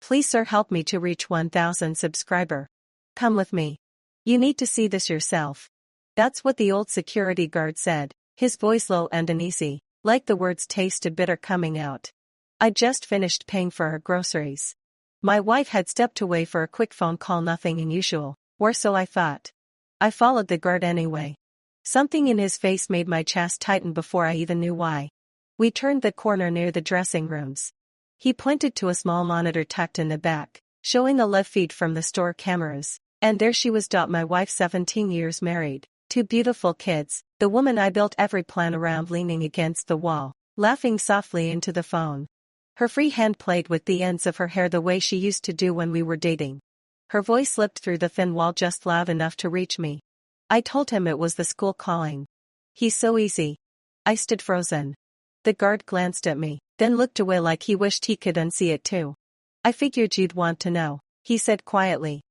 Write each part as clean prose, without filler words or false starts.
Please sir, help me to reach 1,000 subscriber. Come with me. You need to see this yourself. That's what the old security guard said, his voice low and uneasy, like the words tasted bitter coming out. I'd just finished paying for her groceries. My wife had stepped away for a quick phone call, nothing unusual, or so I thought. I followed the guard anyway. Something in his face made my chest tighten before I even knew why. We turned the corner near the dressing rooms. He pointed to a small monitor tucked in the back, showing a live feed from the store cameras, and there she was. My wife, 17 years married, 2 beautiful kids, the woman I built every plan around, leaning against the wall, laughing softly into the phone. Her free hand played with the ends of her hair the way she used to do when we were dating. Her voice slipped through the thin wall just loud enough to reach me. I told him it was the school calling. He's so easy. I stood frozen. The guard glanced at me, then looked away like he wished he could unsee it too. I figured you'd want to know, he said quietly.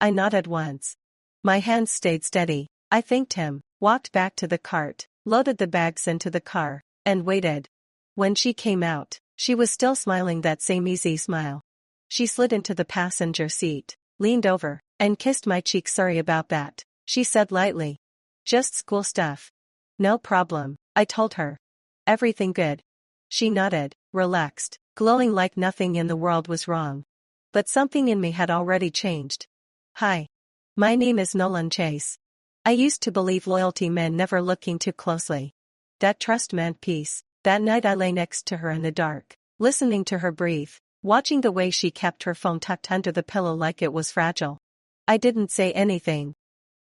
I nodded once. My hands stayed steady. I thanked him, walked back to the cart, loaded the bags into the car, and waited. When she came out, she was still smiling that same easy smile. She slid into the passenger seat, leaned over, and kissed my cheek. Sorry about that, she said lightly. Just school stuff. No problem, I told her. Everything good? She nodded, relaxed, glowing like nothing in the world was wrong. But something in me had already changed. Hi. My name is Nolan Chase. I used to believe loyalty meant never looking too closely. That trust meant peace. That night I lay next to her in the dark, listening to her breathe, watching the way she kept her phone tucked under the pillow like it was fragile. I didn't say anything.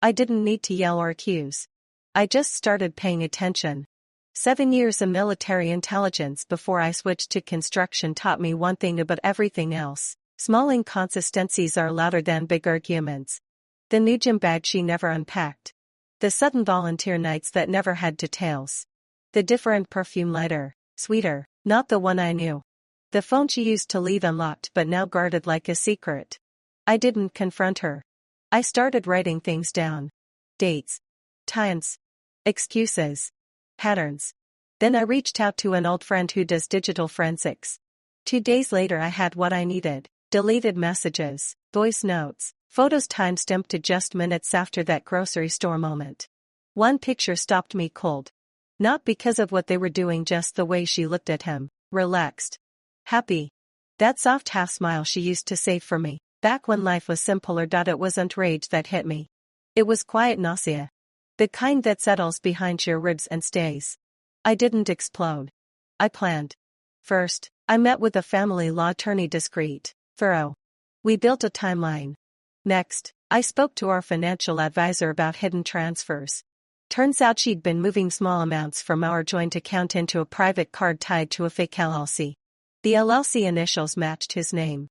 I didn't need to yell or accuse. I just started paying attention. 7 years of military intelligence before I switched to construction taught me one thing about everything else: small inconsistencies are louder than big arguments. The new gym bag she never unpacked. The sudden volunteer nights that never had details. The different perfume, lighter, sweeter, not the one I knew. The phone she used to leave unlocked but now guarded like a secret. I didn't confront her. I started writing things down. Dates. Times. Excuses. Patterns. Then I reached out to an old friend who does digital forensics. 2 days later I had what I needed: deleted messages, voice notes, photos time-stamped to just minutes after that grocery store moment. One picture stopped me cold. Not because of what they were doing, just the way she looked at him, relaxed. Happy. That soft half-smile she used to save for me, back when life was simpler. It wasn't rage that hit me. It was quiet nausea. The kind that settles behind your ribs and stays. I didn't explode. I planned. First, I met with a family law attorney, discreet, thorough. We built a timeline. Next, I spoke to our financial advisor about hidden transfers. Turns out she'd been moving small amounts from our joint account into a private card tied to a fake LLC. The LLC initials matched his name.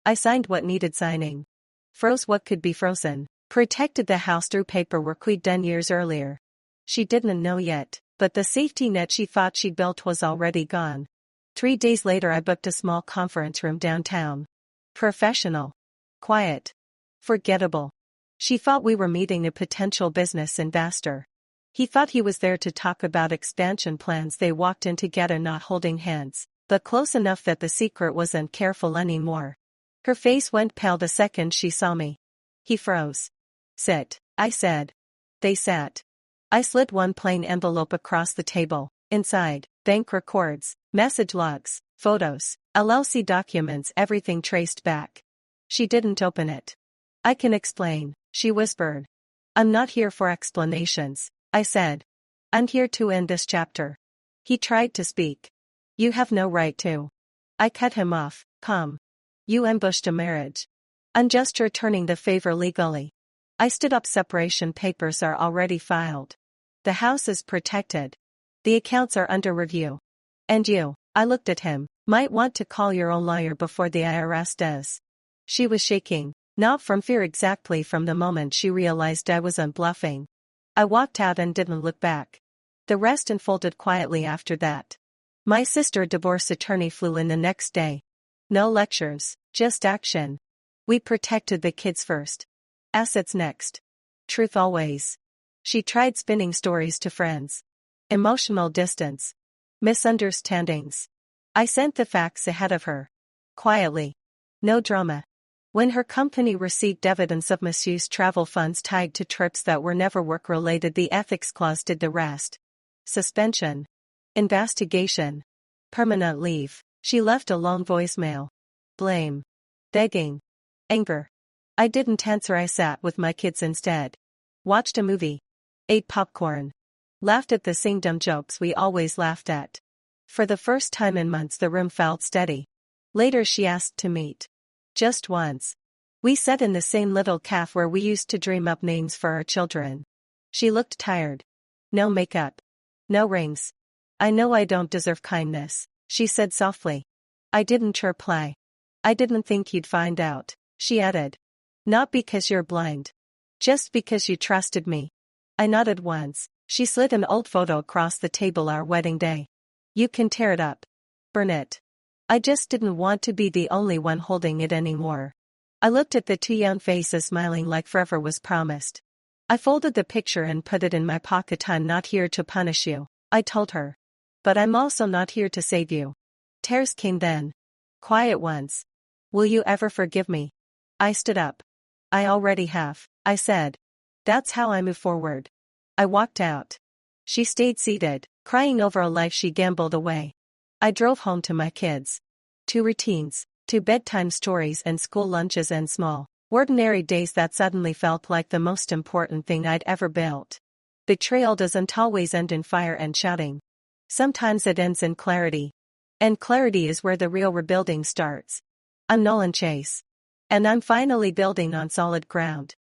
I signed what needed signing. Froze what could be frozen. Protected the house through paperwork we'd done years earlier. She didn't know yet, but the safety net she thought she'd built was already gone. 3 days later I booked a small conference room downtown. Professional. Quiet. Forgettable. She thought we were meeting a potential business investor. He thought he was there to talk about expansion plans. They walked in together, not holding hands, but close enough that the secret wasn't careful anymore. Her face went pale the second she saw me. He froze. Sit, I said. They sat. I slid one plain envelope across the table. Inside, bank records, message logs, photos, LLC documents, everything traced back. She didn't open it. I can explain, she whispered. I'm not here for explanations, I said. I'm here to end this chapter. He tried to speak. You have no right to. I cut him off. Come. You ambushed a marriage. I'm just returning the favor legally. I stood up. Separation papers are already filed. The house is protected. The accounts are under review. And you, I looked at him, might want to call your own lawyer before the IRS does. She was shaking, not from fear exactly, from the moment she realized I wasn't bluffing. I walked out and didn't look back. The rest unfolded quietly after that. My sister, divorce attorney, flew in the next day. No lectures, just action. We protected the kids first. Assets next. Truth always. She tried spinning stories to friends. Emotional distance. Misunderstandings. I sent the facts ahead of her. Quietly. No drama. When her company received evidence of misuse travel funds tied to trips that were never work-related, the ethics clause did the rest. Suspension. Investigation. Permanent leave. She left a long voicemail. Blame. Begging. Anger. I didn't answer. I sat with my kids instead. Watched a movie. Ate popcorn. Laughed at the same dumb jokes we always laughed at. For the first time in months the room felt steady. Later she asked to meet. Just once. We sat in the same little cafe where we used to dream up names for our children. She looked tired. No makeup. No rings. I know I don't deserve kindness, she said softly. I didn't reply. I didn't think you'd find out, she added. Not because you're blind. Just because you trusted me. I nodded once. She slid an old photo across the table. Our wedding day. You can tear it up. Burn it. I just didn't want to be the only one holding it anymore. I looked at the two young faces smiling like forever was promised. I folded the picture and put it in my pocket. I'm not here to punish you, I told her. But I'm also not here to save you. Tears came then. Quiet ones. Will you ever forgive me? I stood up. I already have, I said. That's how I move forward. I walked out. She stayed seated, crying over a life she gambled away. I drove home to my kids. 2 routines, 2 bedtime stories and school lunches and small, ordinary days that suddenly felt like the most important thing I'd ever built. Betrayal doesn't always end in fire and shouting. Sometimes it ends in clarity. And clarity is where the real rebuilding starts. I'm Nolan Chase. And I'm finally building on solid ground.